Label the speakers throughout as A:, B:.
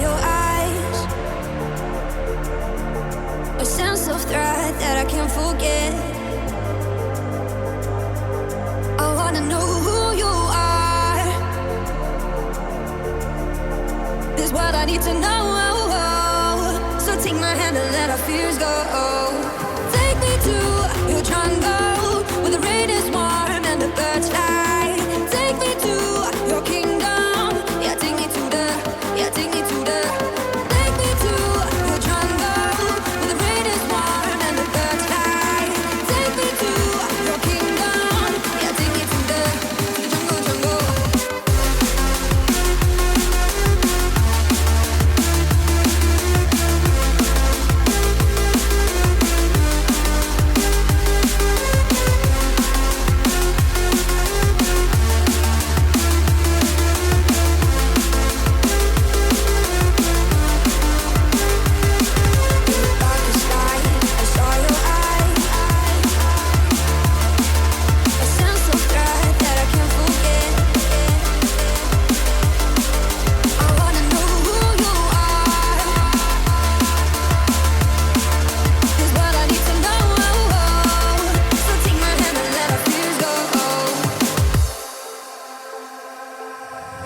A: your eyes, a sense of threat that I can't forget. I wanna know who you are. This is what I need to know. So take my hand and let our fears go. Take me to your jungle where the rain is warm and the birds fly. Take me to your kingdom. Yeah, take me to the. Yeah, take me to the. Take me to your jungle where the rain is warm and the birds fly. Take me to your kingdom. Yeah, take me to the jungle, jungle.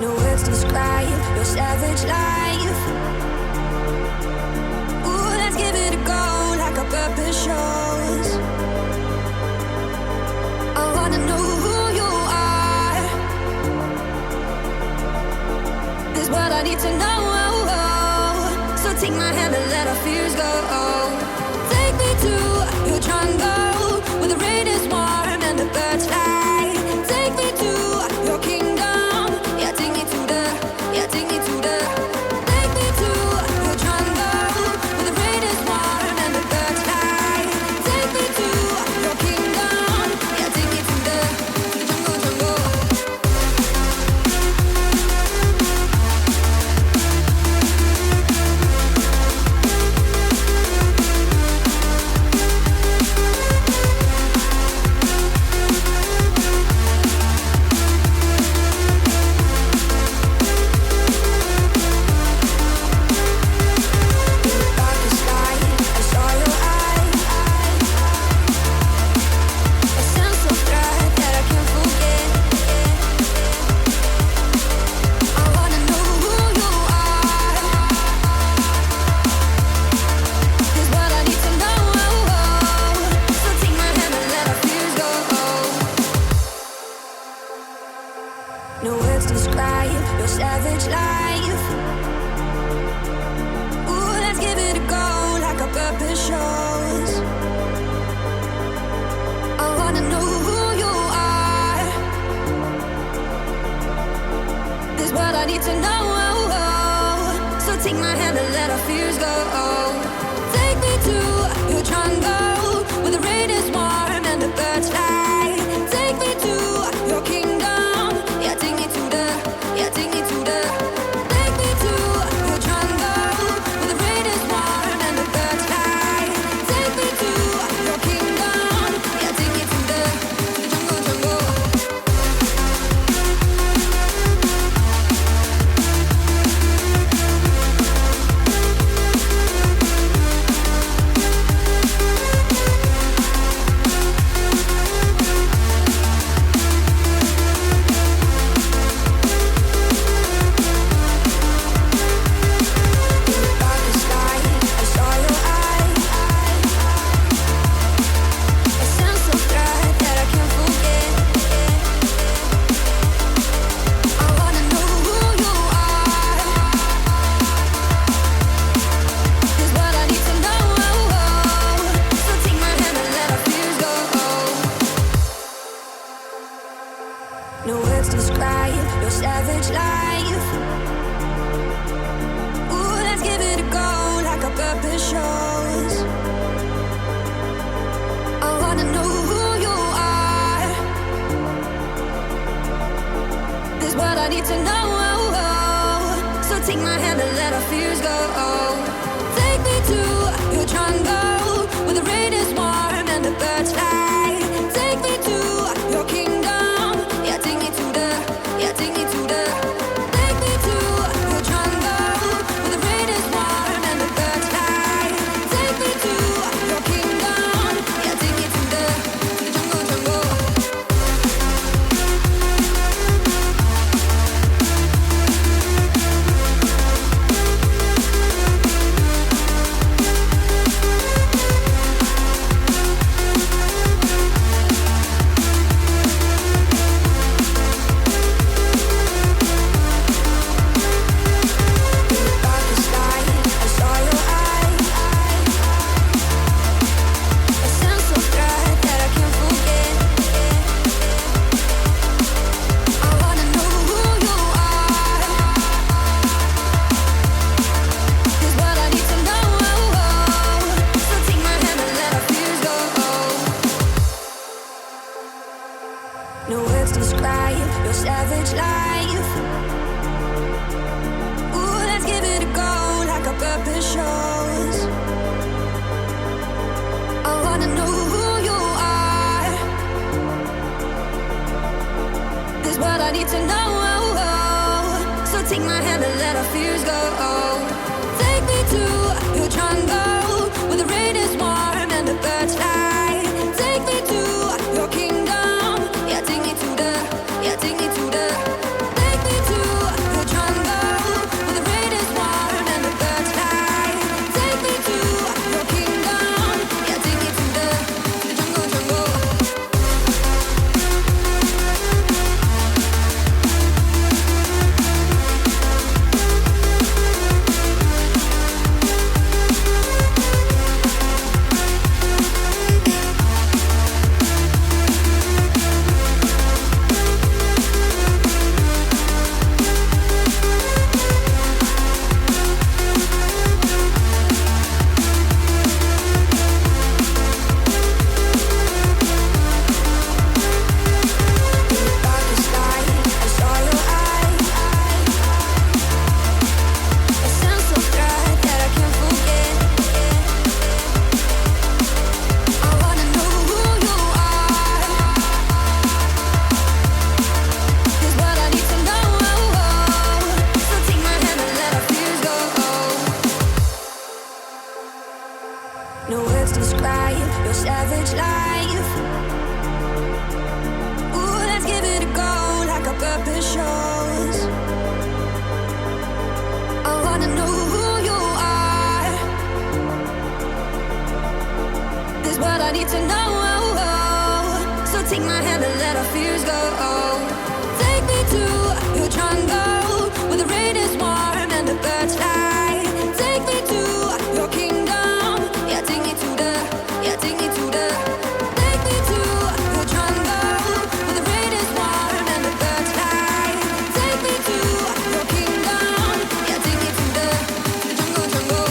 A: No words describe your savage life. Ooh, let's give it a go like our purpose shows. I wanna know who you are. This is what I need to know. So take my hand and let our fears go. Take me to your jungle where the rain is warm and the birds fly. Take me to your kingdom. Yeah, take me to the. Yeah, take me to the. Take me to your jungle where the rain is warm and the birds fly. Take me to your kingdom. Yeah, take me to the jungle, jungle. fears go. Take me to your jungle where the rain is warm and the birds fly. Take me to your kingdom. Yeah, take me to the. Yeah, take me to the. Take me to your jungle where the rain is warm and the birds fly. Take me to your kingdom. Yeah, take me to the jungle, jungle. No words describe your savage life. Ooh, let's give it a go like our purpose shows. I wanna know who you are. This is what I need to know. So take my hand and let our fears go. Take me to your jungle where the rain is warm and the birds fly. Take me to your kingdom. Yeah, take me to the. Yeah, take me to the. Take me to your jungle where the rain is warm and the birds fly. Take me to your kingdom. Yeah, take me to the jungle, jungle.